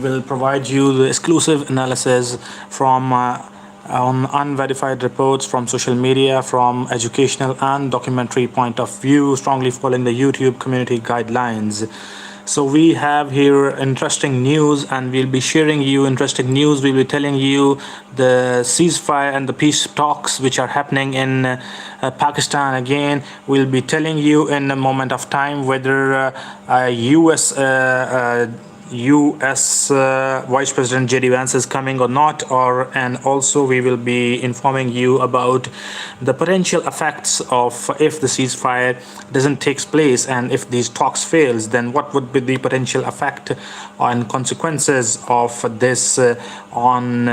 Will provide you the exclusive analysis from on unverified reports from social media, from educational and documentary point of view, strongly following the YouTube community guidelines. So we have here interesting news, and we'll be sharing you interesting news. We'll be telling you the ceasefire and the peace talks which are happening in Pakistan again. We'll be telling you in a moment of time whether US Vice President JD Vance is coming or not, and also we will be informing you about the potential effects of if the ceasefire doesn't take place, and if these talks fails, then what would be the potential effect and consequences of this on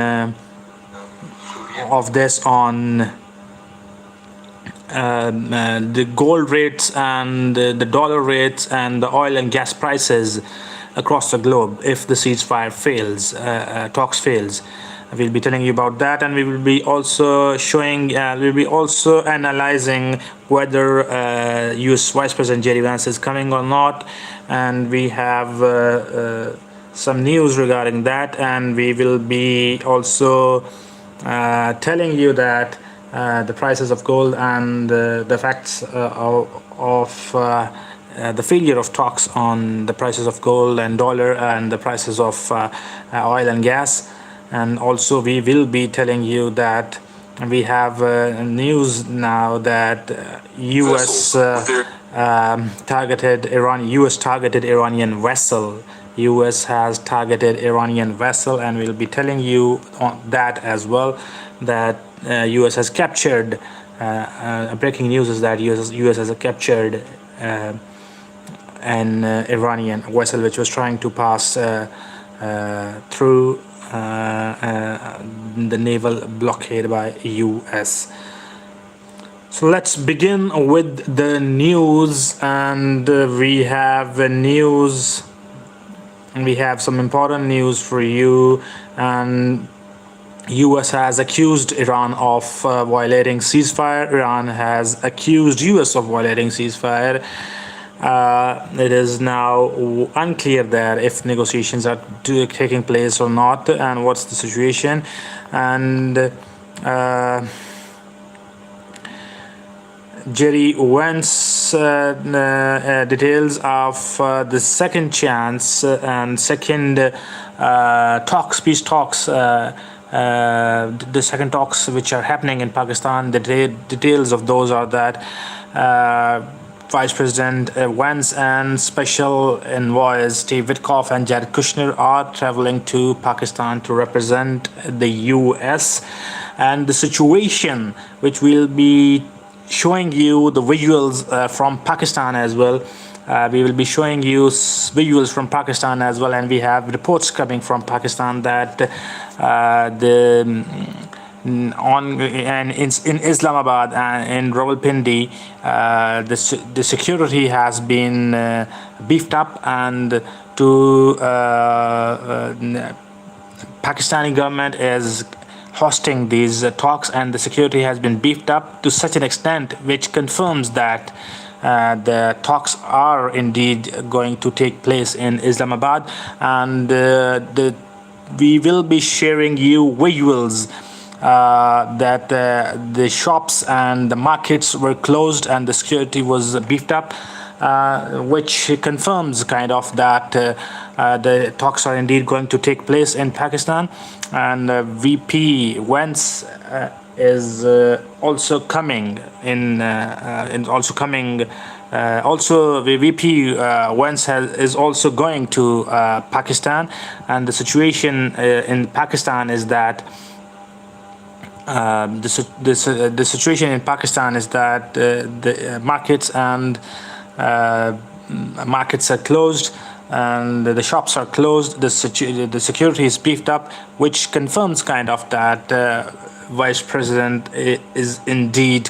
the gold rates and the dollar rates and the oil and gas prices across the globe if the ceasefire fails, talks fails. We'll be telling you about that, and we will be also showing, we'll be also analyzing whether US Vice President JD Vance is coming or not, and we have some news regarding that, and we will be also telling you that the prices of gold and the facts of the failure of talks on the prices of gold and dollar and the prices of oil and gas. And also we will be telling you that we have news now that US targeted Iranian vessel. US has targeted Iranian vessel, and we'll be telling you on that as well, that US has captured, breaking news is that US has captured an Iranian vessel which was trying to pass through the naval blockade by US. So let's begin with the news, and we have some important news for you. And US has accused Iran of violating ceasefire. Iran has accused US of violating ceasefire. It is now unclear that if negotiations are taking place or not, and what's the situation. And Jerry Vance details of the second chance and second peace talks, the second talks which are happening in Pakistan. The details of those are that Vice President Vance and Special Envoys Steve Witkoff and Jared Kushner are traveling to Pakistan to represent the US, and the situation which will be showing you the visuals from Pakistan as well. We will be showing you visuals from Pakistan as well, and we have reports coming from Pakistan that in Islamabad and in Rawalpindi, the security has been beefed up, and to Pakistani government is hosting these talks, and the security has been beefed up to such an extent which confirms that the talks are indeed going to take place in Islamabad. And we will be sharing you visuals that the shops and the markets were closed and the security was beefed up, which confirms kind of that the talks are indeed going to take place in Pakistan. And VP Vance is also coming in, also the VP Vance is also going to Pakistan. And the situation in Pakistan is that the situation in Pakistan is that the markets and markets are closed, and the shops are closed. The security is beefed up, which confirms kind of that Vice President is indeed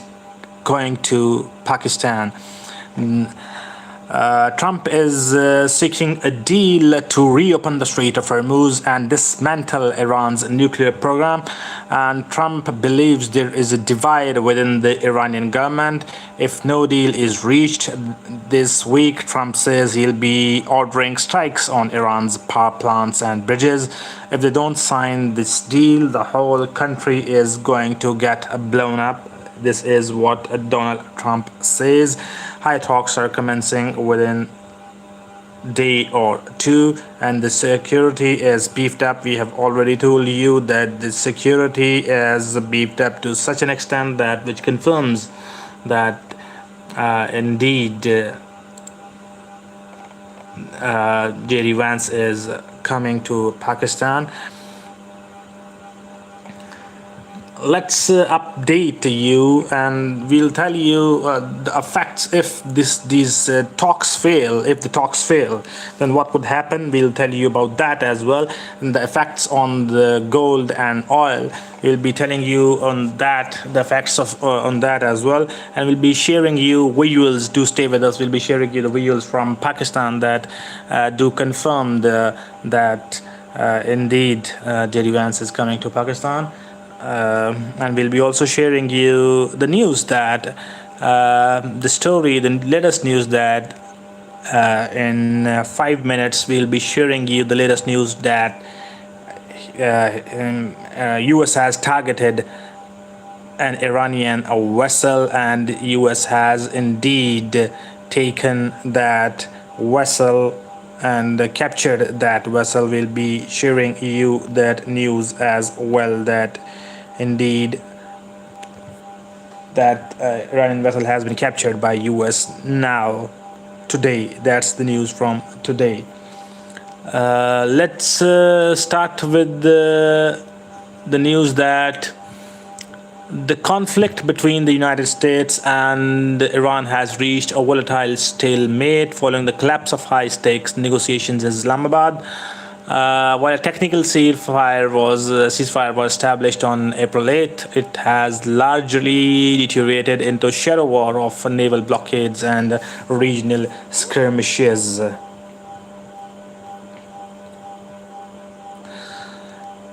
going to Pakistan. Trump is seeking a deal to reopen the Strait of Hormuz and dismantle Iran's nuclear program. And Trump believes there is a divide within the Iranian government. If no deal is reached this week, Trump says he'll be ordering strikes on Iran's power plants and bridges. If they don't sign this deal, the whole country is going to get blown up. This is what Donald Trump says. High talks are commencing within day or two, and the security is beefed up. We have already told you that the security is beefed up to such an extent that which confirms that indeed JD Vance is coming to Pakistan. Let's update you, and we'll tell you the effects if these talks fail. If the talks fail, then what would happen? We'll tell you about that as well, and the effects on the gold and oil. We'll be telling you on that, the effects of on that as well, and we'll be sharing you visuals. Do stay with us. We'll be sharing you the visuals from Pakistan that do confirm that indeed JD Vance is coming to Pakistan. And we'll be also sharing you the news that the latest news that in 5 minutes we'll be sharing you the latest news that US has targeted an Iranian vessel, and US has indeed taken that vessel and captured that vessel. We'll be sharing you that news as well, that indeed that Iranian vessel has been captured by US now today. That's the news from today. Let's start with the news that the conflict between the United States and Iran has reached a volatile stalemate following the collapse of high-stakes negotiations in Islamabad. While a technical ceasefire was established on April 8th, it has largely deteriorated into a shadow war of naval blockades and regional skirmishes.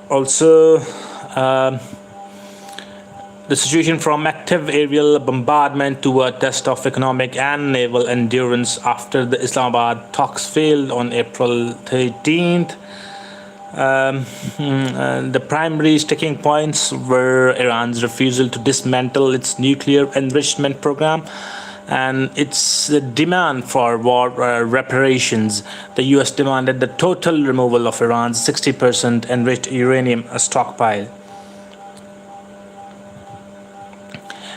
Also, the situation from active aerial bombardment to a test of economic and naval endurance after the Islamabad talks failed on April 13th. The primary sticking points were Iran's refusal to dismantle its nuclear enrichment program and its demand for war reparations. The US demanded the total removal of Iran's 60% enriched uranium stockpile.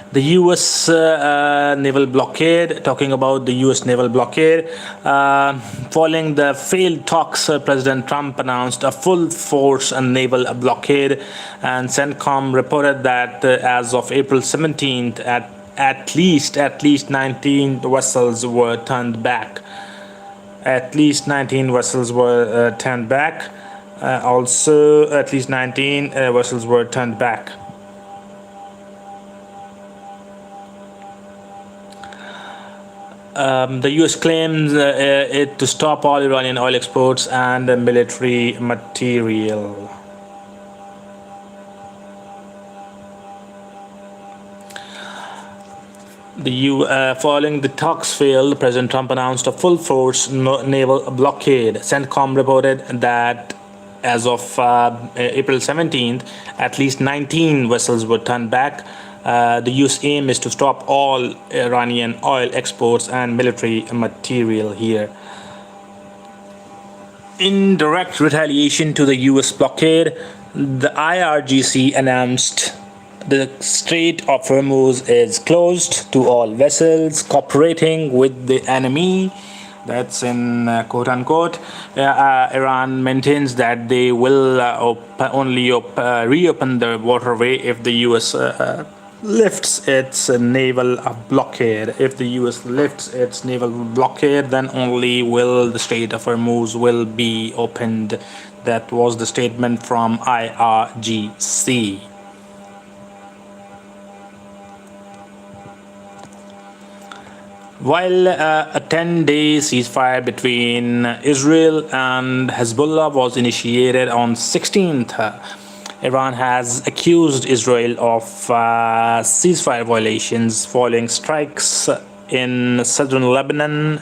The U.S. naval blockade, talking about the U.S. naval blockade, following the failed talks, President Trump announced a full-force naval blockade, and CENTCOM reported that as of April 17th, at least 19 vessels were turned back. At least 19 vessels were turned back. Also, at least 19 vessels were turned back. The U.S. claims it to stop all Iranian oil exports and military material. Following the talks failed, President Trump announced a full-force naval blockade. CENTCOM reported that as of April 17th, at least 19 vessels were turned back. The U.S. aim is to stop all Iranian oil exports and military material here. In direct retaliation to the U.S. blockade, the IRGC announced the Strait of Hormuz is closed to all vessels cooperating with the enemy. That's in quote unquote. Iran maintains that they will only reopen the waterway if the U.S. lifts its naval blockade. If the U.S. lifts its naval blockade, then only will the Strait of Hormuz will be opened. That was the statement from IRGC. While a 10-day ceasefire between Israel and Hezbollah was initiated on 16th, Iran has accused Israel of ceasefire violations following strikes in southern Lebanon.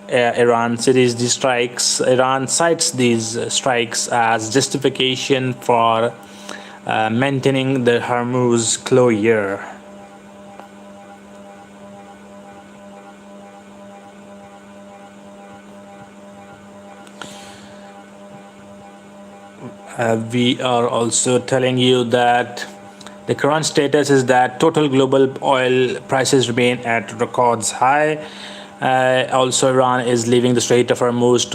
Iran cites these strikes as justification for maintaining the Hormuz closure. We are also telling you that the current status is that total global oil prices remain at records high. Also, Iran is leaving the Strait of Hormuz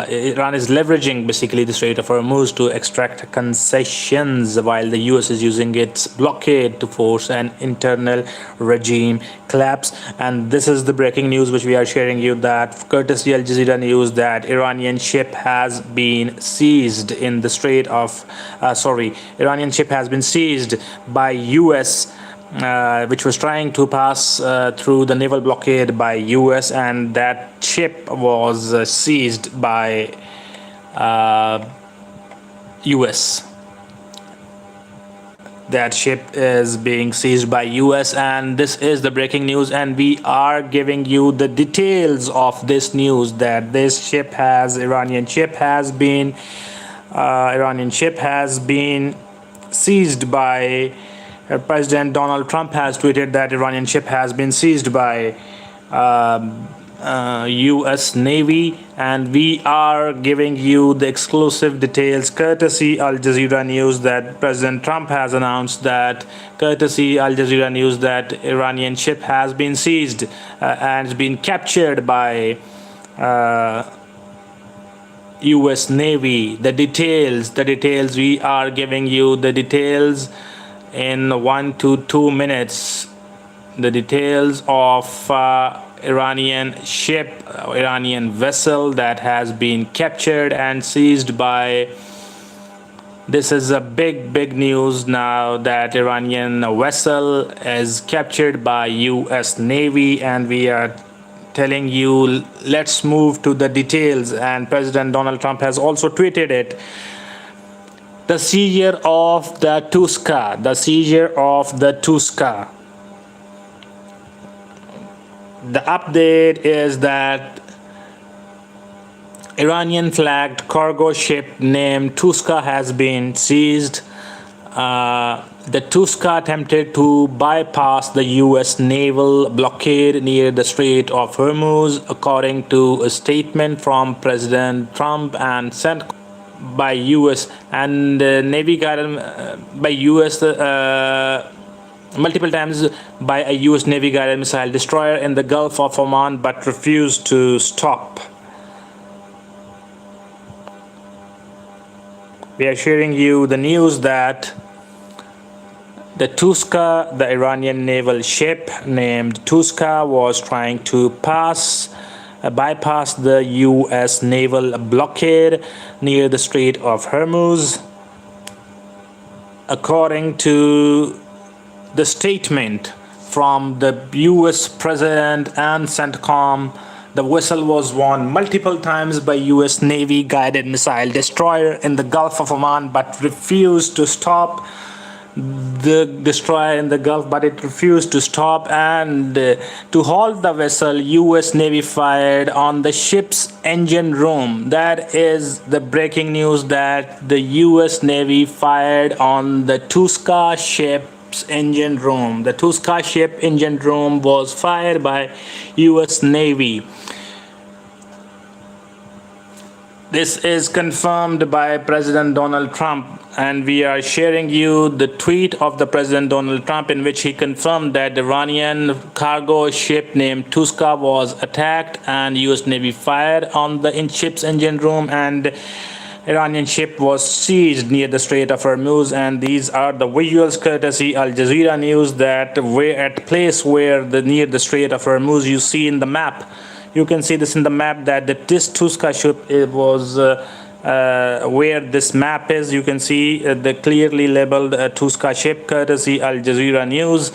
Iran is leveraging basically the Strait of Hormuz to extract concessions, while the US is using its blockade to force an internal regime collapse. And this is the breaking news which we are sharing you, that courtesy Al Jazeera News, that Iranian ship has been seized in the Strait of Iranian ship has been seized by US, which was trying to pass through the naval blockade by US, and that ship was seized by US. That ship is being seized by US, and this is the breaking news, and we are giving you the details of this news, that this Iranian ship has been seized by President Donald Trump has tweeted that Iranian ship has been seized by US Navy, and we are giving you the exclusive details courtesy Al Jazeera News, that President Trump has announced that Iranian ship has been seized and been captured by US Navy. The details we are giving you the details in 1 to 2 minutes. The details of Iranian vessel that has been captured and seized by. This is a big news now, that Iranian vessel is captured by US Navy, and we are telling you, let's move to the details. And President Donald Trump has also tweeted it. The seizure of the Tuska. The update is that Iranian flagged cargo ship named Tuska has been seized. The Tuska attempted to bypass the US naval blockade near the Strait of Hormuz, according to a statement from President Trump, and sent by US and Navy guided by US multiple times by a US Navy guided missile destroyer in the Gulf of Oman, but refused to stop. We are sharing you the news that the Tuska, the Iranian naval ship named Tuska, was trying to bypass the US naval blockade near the Strait of Hormuz. According to the statement from the US President and CENTCOM, the vessel was warned multiple times by US Navy guided missile destroyer in the Gulf of Oman, but refused to stop. The destroyer in the Gulf, but it refused to stop, and to halt the vessel, US Navy fired on the ship's engine room. That is the breaking news, that the US Navy fired on the Tuska ship's engine room. The Tuska ship engine room was fired by US Navy. This is confirmed by President Donald Trump, and we are sharing you the tweet of the President Donald Trump, in which he confirmed that the Iranian cargo ship named Tuska was attacked and US Navy fired on the ship's engine room, and Iranian ship was seized near the Strait of Hormuz. And these are the visuals courtesy Al Jazeera News, that we're at place where near the Strait of Hormuz, you see in the map. You can see this in the map, that this Tuska ship was where this map is. You can see the clearly labeled Tuska ship courtesy Al Jazeera News.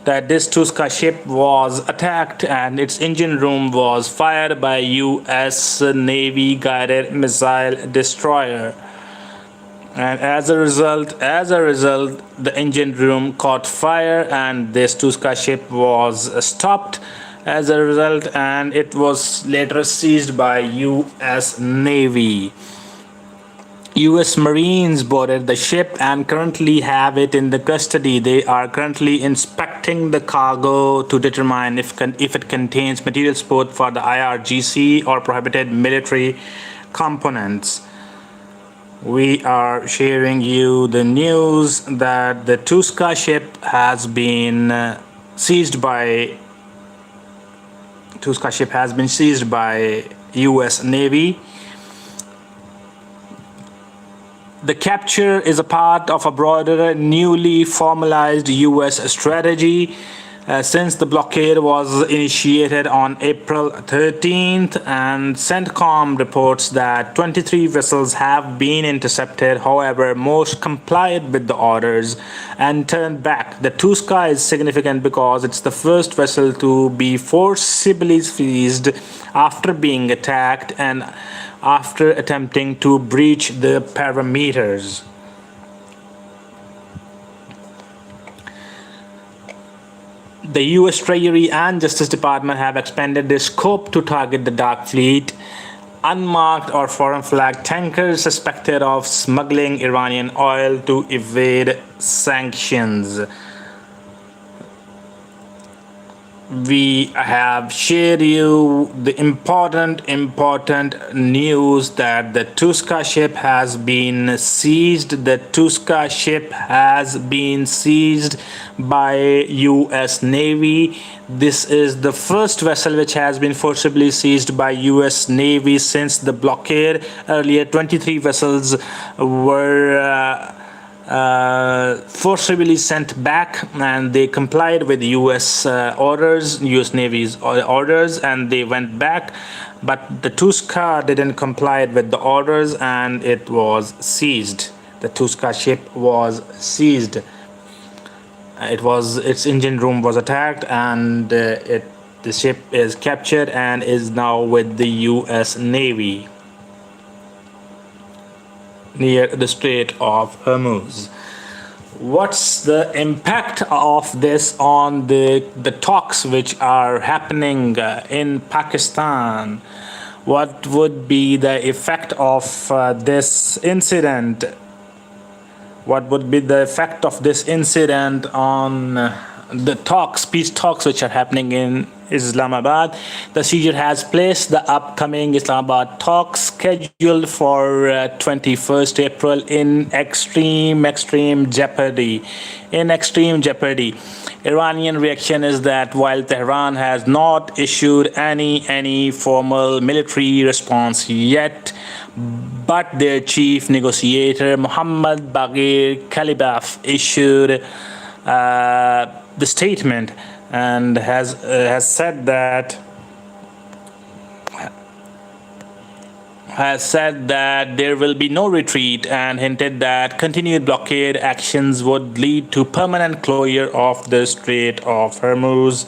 that this Tuska ship was attacked and its engine room was fired by U.S. Navy guided missile destroyer. And as a result, the engine room caught fire, and this Tuska ship was stopped as a result, and it was later seized by U.S. Navy. U.S. Marines boarded the ship and currently have it in the custody. They are currently inspecting the cargo to determine if it contains material support for the IRGC or prohibited military components. We are sharing you the news that the Tuska ship has been seized by U.S. Navy. The capture is a part of a broader, newly formalized U.S. strategy since the blockade was initiated on April 13th, and CENTCOM reports that 23 vessels have been intercepted. However, most complied with the orders and turned back. The Tuska is significant because it's the first vessel to be forcibly seized after being attacked and after attempting to breach the parameters. The U.S. Treasury and Justice Department have expanded their scope to target the dark fleet, unmarked or foreign flag tankers suspected of smuggling Iranian oil to evade sanctions. We have shared you the important news that the Tuska ship has been seized. The Tuska ship has been seized by U.S. Navy. This is the first vessel which has been forcibly seized by U.S. Navy since the blockade. Earlier, 23 vessels were forcibly sent back, and they complied with U.S. U.S. Navy's orders, and they went back. But the Tuska didn't comply with the orders, and it was seized. The Tuska ship was seized. Its engine room was attacked, and the ship is captured and is now with the U.S. Navy near the Strait of Hormuz. What's the impact of this on the talks which are happening in Pakistan? What would be the effect of this incident? What would be the effect of this incident on the peace talks which are happening in Islamabad? The Seizure has placed the upcoming Islamabad talks scheduled for 21st April in extreme jeopardy. Iranian reaction is that while Tehran has not issued any formal military response yet, but their chief negotiator Mohammad Baghir Kalibaf issued the statement and has said that there will be no retreat, and hinted that continued blockade actions would lead to permanent closure of the Strait of Hormuz.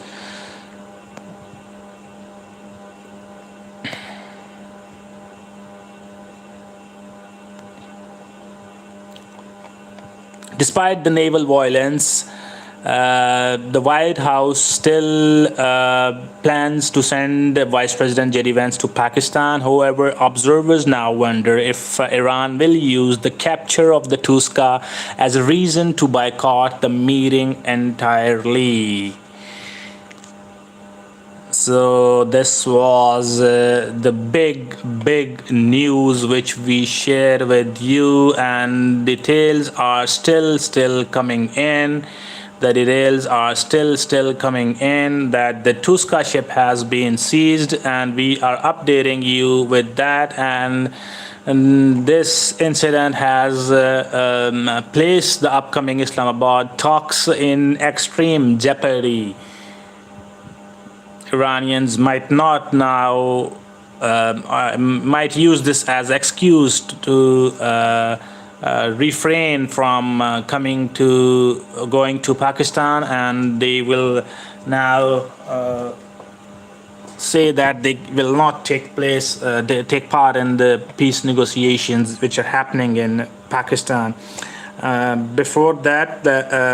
Despite the naval violence, the White House still plans to send Vice President J.D. Vance to Pakistan. However, observers now wonder if Iran will use the capture of the Tuska as a reason to boycott the meeting entirely. So this was the big news which we shared with you, and details are still coming in. The details are still coming in that the Tuska ship has been seized, and we are updating you with that. And this incident has placed the upcoming Islamabad talks in extreme jeopardy. Iranians might not now might use this as excuse to refrain from going to Pakistan, and they will now say that they will not they take part in the peace negotiations which are happening in Pakistan. Before that,